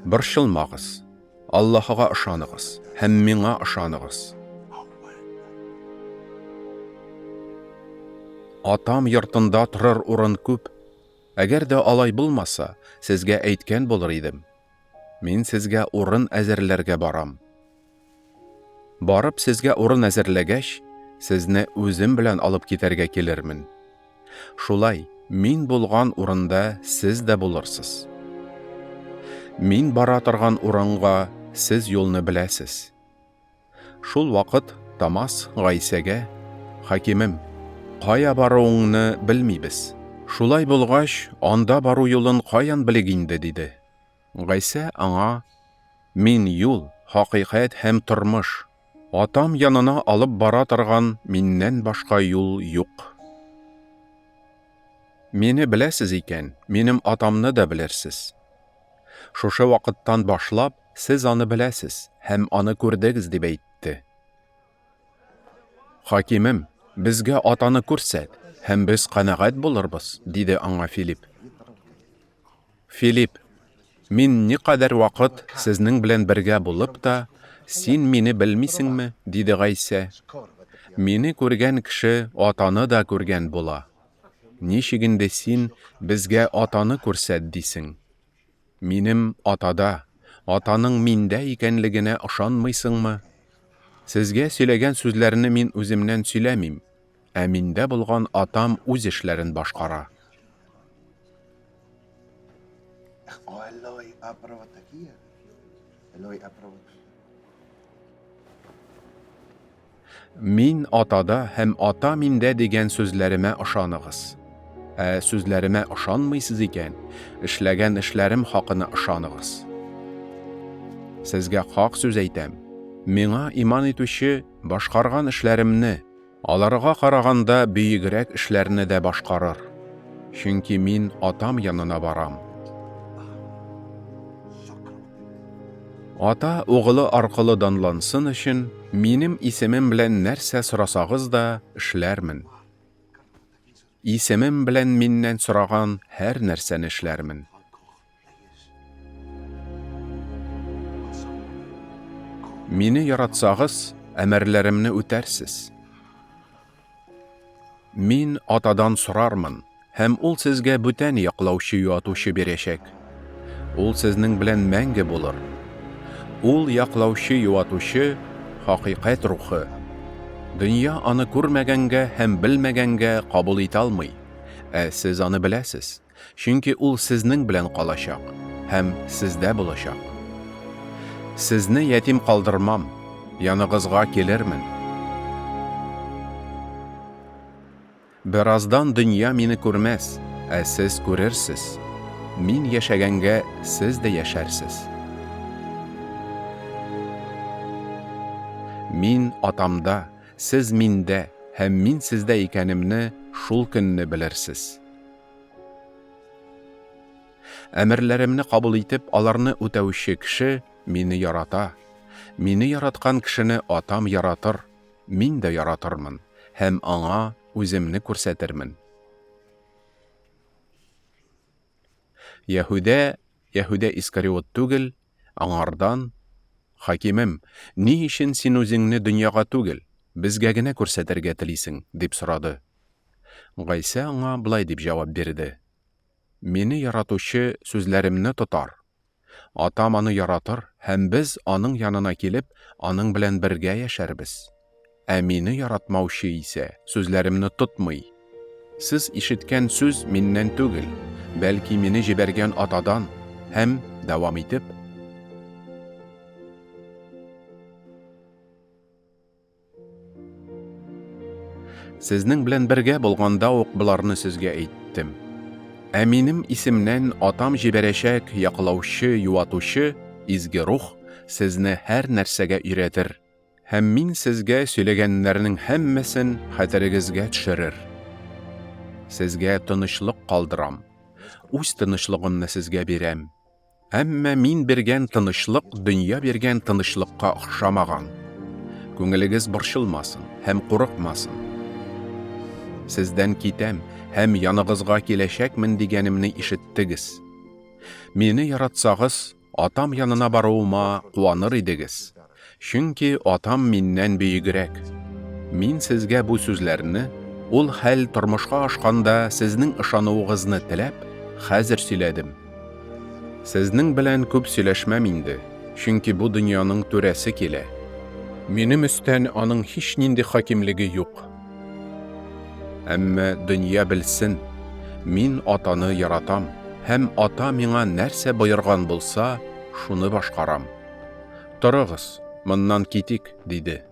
Борчылмагыз. Аллаһка ышаныгыз һәм миңа ышаныгыз. Атам йортында турар урын күп. Әгәр дә алай булмаса, сезгә әйткән булыр идем. Мин сезгә урын әзерләргә барам. Барып сезгә урын әзерләгәч, сезне үзем белән алып китәргә килермен. Шулай, мин булган урында сез дә булырсыз. Мин бара торган урынга сез юлны беләсез. Шул вакыт Тамас Гайсәгә: "Хакимем, кая баруыңны белмибез. Шулай булгач, анда бару юлын каян белик инде?" диде. Гайсә аңа: "Мин юл, хакыйкать һәм тормыш. Атам янына алып бара торган миннән башка юл юк. Мине беләсез икән, минем атамны да белерсез. Шушы вакыттан башлап, сез аны беләсез һәм аны күрдегез", дип әйтте. "Хакимем, безгә атаны күрсәт, һәм без канәгать булырбыз", диде аңа Филипп. "Филипп, мин никадәр вакыт сезнең белән бергә булып та, син мине белмисеңме?" диде Гайсә. "Мине күргән кеше атаны да күргән була. Ничек инде син безгә атаны күрсәт дисең? Минем атада, атаның миндә икәнлегенә ышанмыйсыңмы? Сезгә сөйләгән сүзләрне мин үземнән сөйләмим, ә миндә булган атам үз эшләрен башкара. Мин атада һәм ата миндә дигән сүзләремә ышаныгыз. Ә сүзләремә ышанмыйсыз икән, эшләгән эшләрем хакына ышаныгыз. Сезгә хак сүз әйтәм. Миңа иман итүче башкарган эшләремне, аларга караганда бөегрәк эшләрне дә башкарыр. Чөнки мин атам янына барам. Ата угылы аркылы данлансын өчен, минем исемем белән нәрсә сорасагыз да эшләрмен. Исемем белән миннән сораган һәр нәрсәне эшләрмен. Мине яратсагыз, әмерләремне үтәрсез. Мин атадан сорармын, һәм ул сезгә бүтән яклаучы юатучы бирәчәк. Ул сезнең белән мәңге булыр. Ул яклаучы юатучы хакыйкать рухы. Дөнья аны күрмәгәнгә һәм белмәгәнгә кабул итә алмый, ә сез аны беләсез, чөнки ул сезнең белән калачак һәм сездә булачак. Сезне ятим калдырмам, яныгызга килермен. Бераздан дөнья мине күрмәс, ә сез күрерсез. Мин яшәгәнгә сез дә яшәрсез. Мин атамда, сез миндә һәм мин сездә икәнемне шул көнне белерсез. Әмерләремне кабул итеп, аларны үтәүче кеше мине ярата. Мине яраткан кешене атам яратыр, мин дә яратырмын һәм аңа үземне күрсәтермен. Яһүдә Искариот түгел, аңардан: "Хакимем, ни өчен син үзеңне дөньяга түгел, безгә генә күрсәтергә телисең?" дип сорады. Гайсә аңа булай дип җавап бирде: "Мине яратучы сүзләремне тотар. Атам аны яратыр, һәм без аның янына килеп, аның белән бергә яшәрбез. Ә мине яратмаучы исә сүзләремне тотмый. Сез ишеткән сүз миннән түгел, бәлки мине җибәргән атадан." Һәм дәвам итеп: "Сезнең белән бергә булганда ук буларны сезгә әйттем. Ә минем исемнән атам җибәрәчәк яклаучы, юатучы, изге рух сезне һәр нәрсәгә өйрәтер, һәм мин сезгә сөйләгәннәрнең һәммәсен хәтерегезгә төшерер. Сезгә тынычлык калдырам, үз тынычлыгымны сезгә бирәм. Әмма мин биргән тынычлык дөнья биргән тынычлыкка охшамаган. Күңелегез борчылмасын һәм курыкмасын. Сездән китәм һәм яныгызга киләчәкмен дигәнемне ишеттегез. Мине яратсагыз, Атам янына баруыма куаныр идегез. Чөнки атам миннән бөегрәк. Мин сезгә бу сүзләрне, ул хәл тормышка ашканда сезнең ышануыгызны теләп, хәзер сөйләдем. Сезнең белән күп сөйләшмәм инде, чөнки бу дөньяның түрәсе килә. Минем өстән аның һич нинди хакимлеге юк. Әмма дөнья белсен, мин атаны яратам, һәм ата миңа нәрсә боерган булса, шуны башкарам. Торыгыз, моннан китик, диде.